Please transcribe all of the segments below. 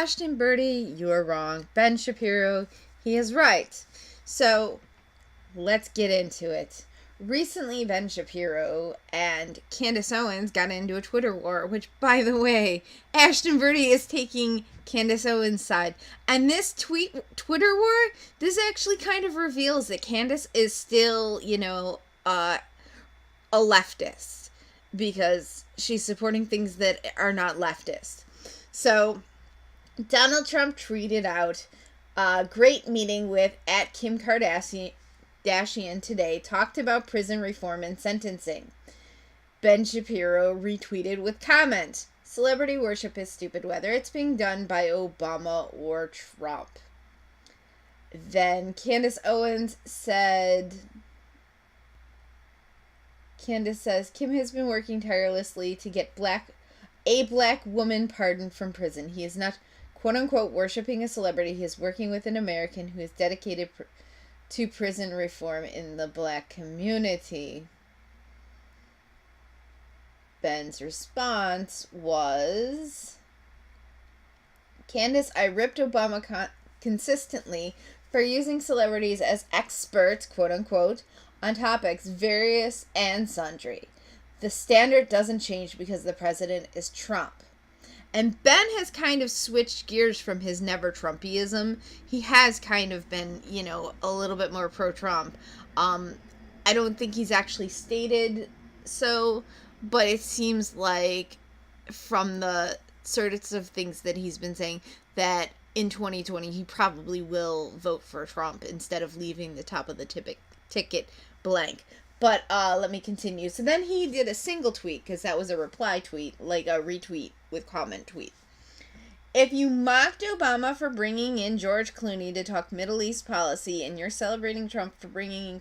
Ashtonbirdie, you're wrong. Ben Shapiro, he is right. So, let's get into it. Recently, Ben Shapiro and Candace Owens got into a Twitter war, which, by the way, Ashtonbirdie is taking Candace Owens' side. And this Twitter war, this actually kind of reveals that Candace is still, a leftist. Because she's supporting things that are not leftist. So, Donald Trump tweeted out a great meeting with @Kim Kardashian today, talked about prison reform and sentencing. Ben Shapiro retweeted with comment, celebrity worship is stupid whether it's being done by Obama or Trump. Then Candace Owens said, Candace says, Kim has been working tirelessly to get a black woman pardoned from prison. He is not, quote-unquote, worshiping a celebrity. He is working with an American who is dedicated to prison reform in the black community. Ben's response was, Candace, I ripped Obama consistently for using celebrities as experts, quote-unquote, on topics various and sundry. The standard doesn't change because the president is Trump. And Ben has kind of switched gears from his never Trumpyism. He has kind of been, a little bit more pro-Trump. I don't think he's actually stated so, but it seems like from the sorts of things that he's been saying that in 2020 he probably will vote for Trump instead of leaving the top of the ticket blank. But let me continue. So then he did a single tweet, because that was a reply tweet, like a retweet with comment tweet. If you mocked Obama for bringing in George Clooney to talk Middle East policy, and you're celebrating Trump for bringing in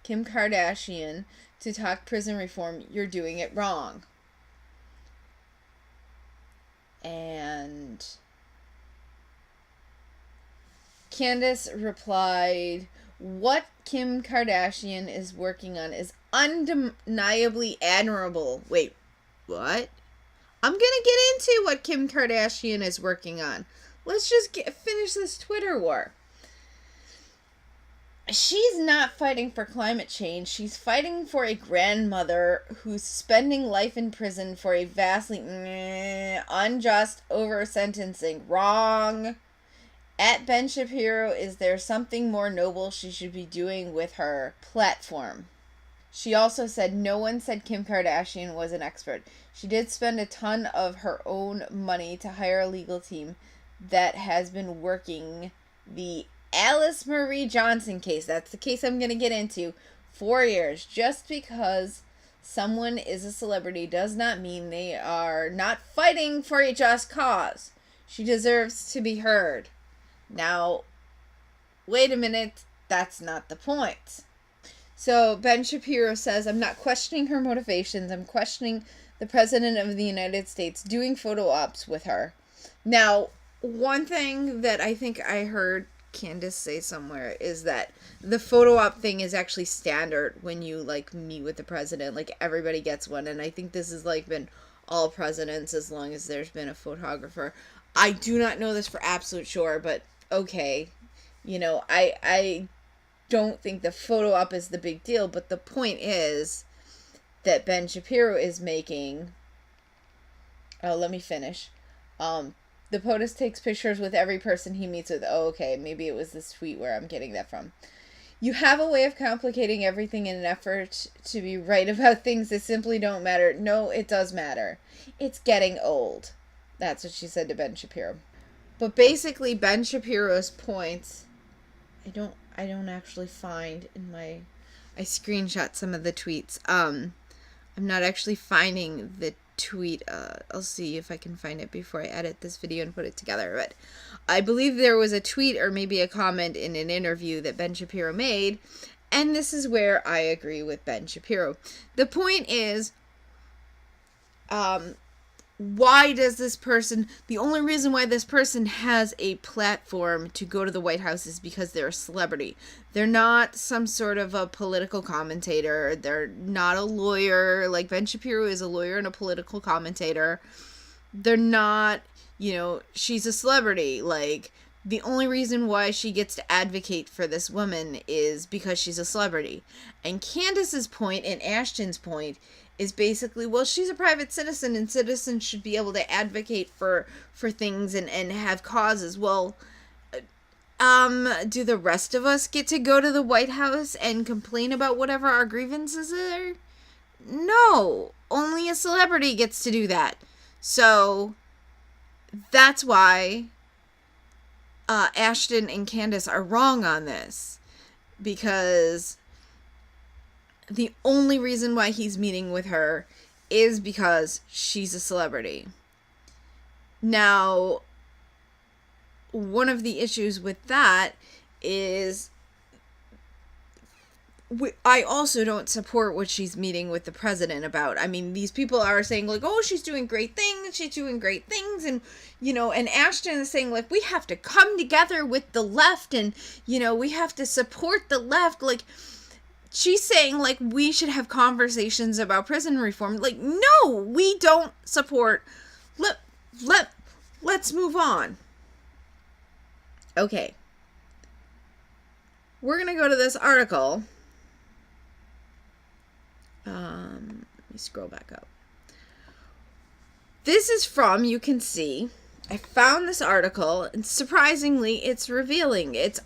Kim Kardashian to talk prison reform, you're doing it wrong. And Candace replied, what Kim Kardashian is working on is undeniably admirable. Wait, what? I'm gonna get into what Kim Kardashian is working on. Let's just finish this Twitter war. She's not fighting for climate change. She's fighting for a grandmother who's spending life in prison for a vastly unjust over-sentencing. Wrong. @Ben Shapiro, is there something more noble she should be doing with her platform? She also said, no one said Kim Kardashian was an expert. She did spend a ton of her own money to hire a legal team that has been working the Alice Marie Johnson case. That's the case I'm going to get into. 4 years. Just because someone is a celebrity does not mean they are not fighting for a just cause. She deserves to be heard. Now, wait a minute, that's not the point. So Ben Shapiro says, I'm not questioning her motivations, I'm questioning the President of the United States doing photo ops with her. Now, one thing that I think I heard Candace say somewhere is that the photo op thing is actually standard when you, meet with the president. Everybody gets one, and I think this has, been all presidents as long as there's been a photographer. I do not know this for absolute sure, but okay, I don't think the photo op is the big deal, but the point is that Ben Shapiro is making, let me finish, the POTUS takes pictures with every person he meets with. Oh, okay, maybe it was this tweet where I'm getting that from. You have a way of complicating everything in an effort to be right about things that simply don't matter. No, it does matter. It's getting old. That's what she said to Ben Shapiro. But basically, Ben Shapiro's points, I don't actually find in I screenshot some of the tweets. I'm not actually finding the tweet. I'll see if I can find it before I edit this video and put it together. But I believe there was a tweet or maybe a comment in an interview that Ben Shapiro made, and this is where I agree with Ben Shapiro. The point is, why does this person, the only reason why this person has a platform to go to the White House is because they're a celebrity. They're not some sort of a political commentator. They're not a lawyer. Ben Shapiro is a lawyer and a political commentator. they're not, you know, she's a celebrity. Like, the only reason why she gets to advocate for this woman is because she's a celebrity. And Candace's point and Ashton's point is basically, well, she's a private citizen and citizens should be able to advocate for things and have causes. Well, do the rest of us get to go to the White House and complain about whatever our grievances are? No, only a celebrity gets to do that. So that's why Ashton and Candace are wrong on this, because the only reason why he's meeting with her is because she's a celebrity. Now, one of the issues with that is I also don't support what she's meeting with the president about. I mean, these people are saying, like, oh, she's doing great things, and, you know, and Ashton is saying, like, we have to come together with the left, and, you know, we have to support the left. Like, she's saying, like, we should have conversations about prison reform. Like, no, we don't support. Let's move on. Okay. We're going to go to this article. Let me scroll back up. This is from, you can see, I found this article, and surprisingly, it's revealing. It's,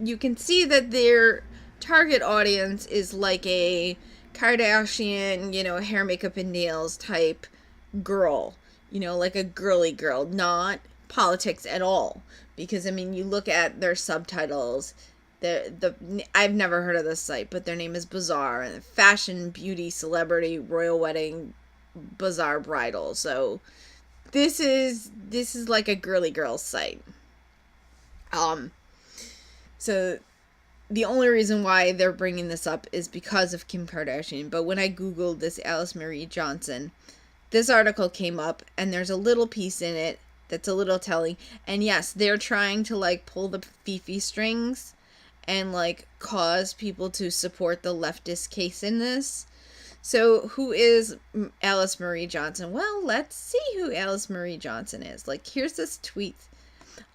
you can see that their target audience is like a Kardashian, you know, hair, makeup, and nails type girl. You know, like a girly girl, not politics at all. Because, I mean, you look at their subtitles. I've never heard of this site, but their name is Bizarre. Fashion, beauty, celebrity, royal wedding, bizarre bridal. So this is like a girly girl site. So the only reason why they're bringing this up is because of Kim Kardashian. But when I Googled this Alice Marie Johnson, this article came up, and there's a little piece in it that's a little telling. And yes, they're trying to, like, pull the Fifi strings and, like, cause people to support the leftist case in this. So who is Alice Marie Johnson? Well, let's see who Alice Marie Johnson is. Like, here's this tweet.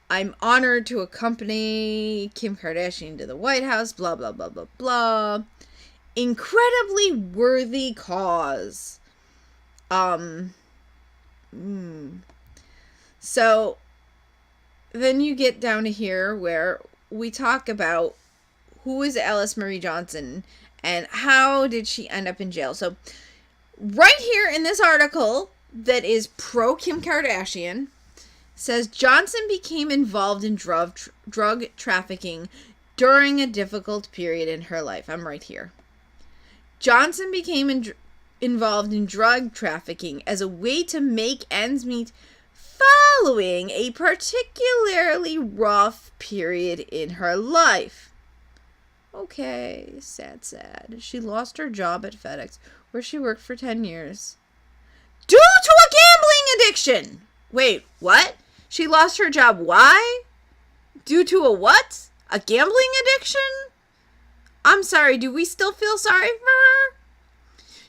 I'm honored to accompany Kim Kardashian to the White House, blah, blah, blah, blah, blah. Incredibly worthy cause. So then you get down to here where we talk about who is Alice Marie Johnson and how did she end up in jail. So right here in this article that is pro Kim Kardashian says Johnson became involved in drug trafficking during a difficult period in her life. I'm right here. Johnson became involved in drug trafficking as a way to make ends meet following a particularly rough period in her life. Okay, sad. She lost her job at FedEx, where she worked for 10 years. Due to a gambling addiction! Wait, what? She lost her job, why? Due to a what? A gambling addiction? I'm sorry, do we still feel sorry for her?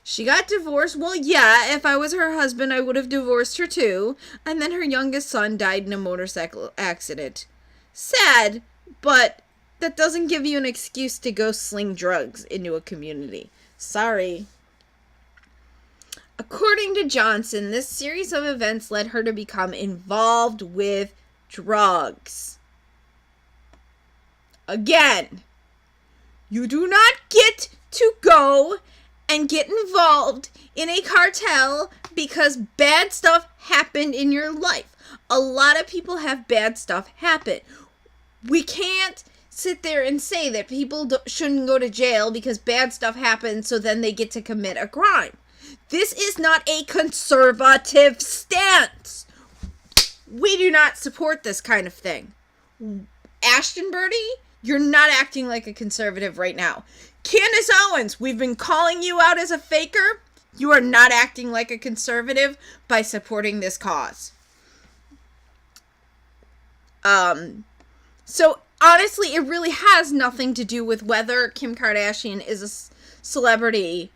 She got divorced. Well, yeah, if I was her husband, I would have divorced her too. And then her youngest son died in a motorcycle accident. Sad, but that doesn't give you an excuse to go sling drugs into a community. Sorry. According to Johnson, this series of events led her to become involved with drugs. Again, you do not get to go and get involved in a cartel because bad stuff happened in your life. A lot of people have bad stuff happen. We can't sit there and say that people shouldn't go to jail because bad stuff happens, so then they get to commit a crime. This is not a conservative stance. We do not support this kind of thing. Ashtonbirdie, you're not acting like a conservative right now. Candace Owens, we've been calling you out as a faker. You are not acting like a conservative by supporting this cause. So honestly, it really has nothing to do with whether Kim Kardashian is a celebrity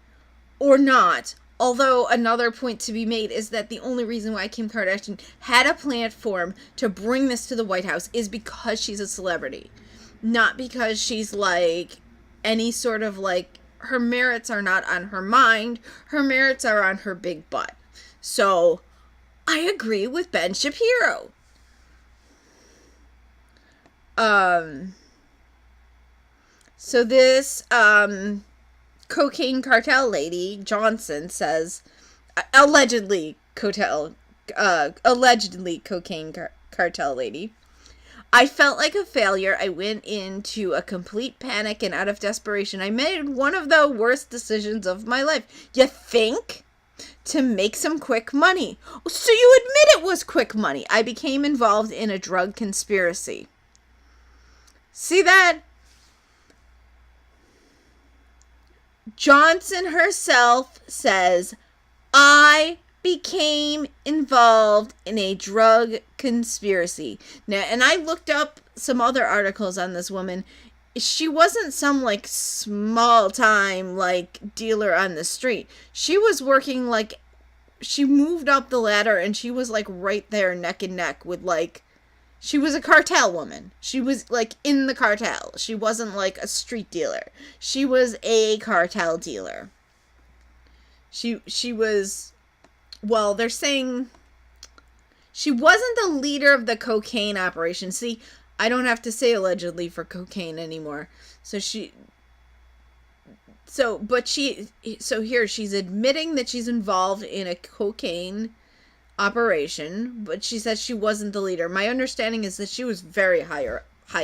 or not. Although another point to be made is that the only reason why Kim Kardashian had a platform to bring this to the White House is because she's a celebrity. Not because she's like any sort of like, her merits are not on her mind. Her merits are on her big butt. So I agree with Ben Shapiro. So this cocaine cartel lady, Johnson, says, allegedly cocaine cartel lady, I felt like a failure. I went into a complete panic, and out of desperation, I made one of the worst decisions of my life. You think? To make some quick money. So you admit it was quick money. I became involved in a drug conspiracy. See that? Johnson herself says, I became involved in a drug conspiracy. Now, and I looked up some other articles on this woman. She wasn't some like small time like dealer on the street. She was working like, she moved up the ladder, and she was like right there neck and neck with like, she was a cartel woman. She was like in the cartel. She wasn't like a street dealer. She was a cartel dealer. She was, well, they're saying she wasn't the leader of the cocaine operation. See, I don't have to say allegedly for cocaine anymore. So here she's admitting that she's involved in a cocaine operation, but she says she wasn't the leader. My understanding is that she was very high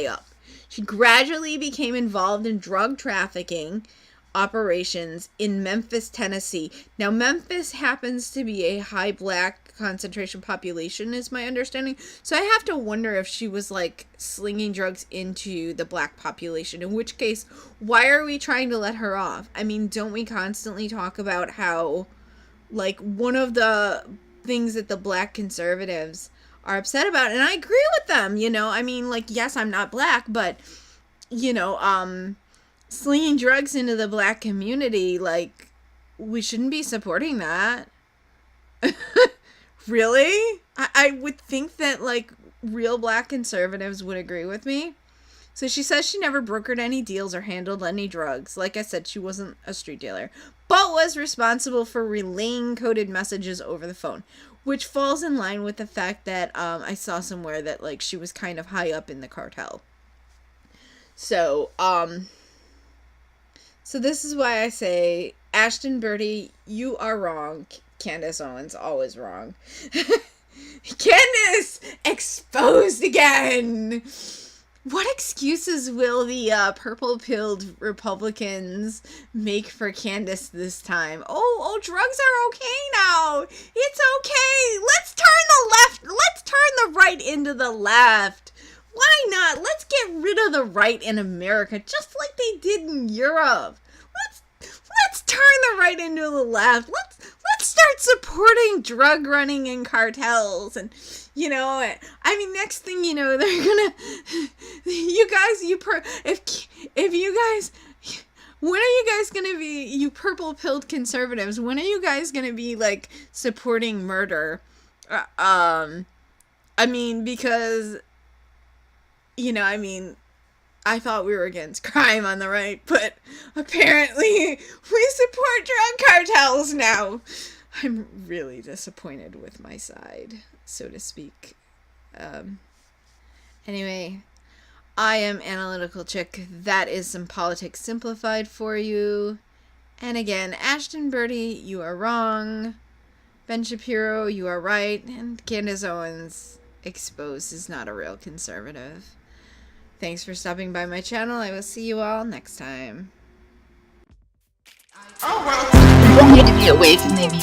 up. She gradually became involved in drug trafficking operations in Memphis, Tennessee. Now, Memphis happens to be a high black concentration population, is my understanding. So I have to wonder if she was like slinging drugs into the black population, in which case, why are we trying to let her off? I mean, don't we constantly talk about how like one of the things that the black conservatives are upset about, and I agree with them, you know, I mean, like, yes, I'm not black, but, you know, slinging drugs into the black community, like, we shouldn't be supporting that. Really? I would think that, like, real black conservatives would agree with me. So she says she never brokered any deals or handled any drugs. Like I said, she wasn't a street dealer, but was responsible for relaying coded messages over the phone, which falls in line with the fact that I saw somewhere that like she was kind of high up in the cartel. So this is why I say, Ashtonbirdie, you are wrong. Candace Owens, always wrong. Candace exposed again. What excuses will the purple-pilled Republicans make for Candace this time? Oh, drugs are okay now. It's okay. Let's turn the right into the left. Why not? Let's get rid of the right in America, just like they did in Europe. Let's turn the right into the left. Let's start supporting drug running and cartels, and you know, I mean, next thing you know, they're gonna, if you guys, when are you guys gonna be, you purple-pilled conservatives, when are you guys gonna be like supporting murder? I mean, because, you know, I mean, I thought we were against crime on the right, but apparently we support drug cartels now. I'm really disappointed with my side, so to speak. Anyway, I am Analytical Chick. That is some politics simplified for you. And again, Ashtonbirdie, you are wrong. Ben Shapiro, you are right. And Candace Owens, exposed, is not a real conservative. Thanks for stopping by my channel. I will see you all next time. Oh, well, people need to be awake, and they need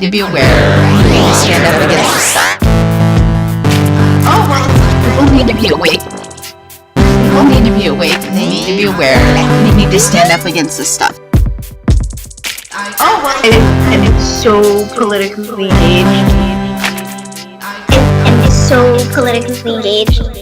to be aware. They need to stand up against the stuff. Oh, well, people need to be awake. People need to be awake, and they need to be aware. They need to stand up against the stuff. Oh, well, and it's so politically engaged. And is so politically engaged.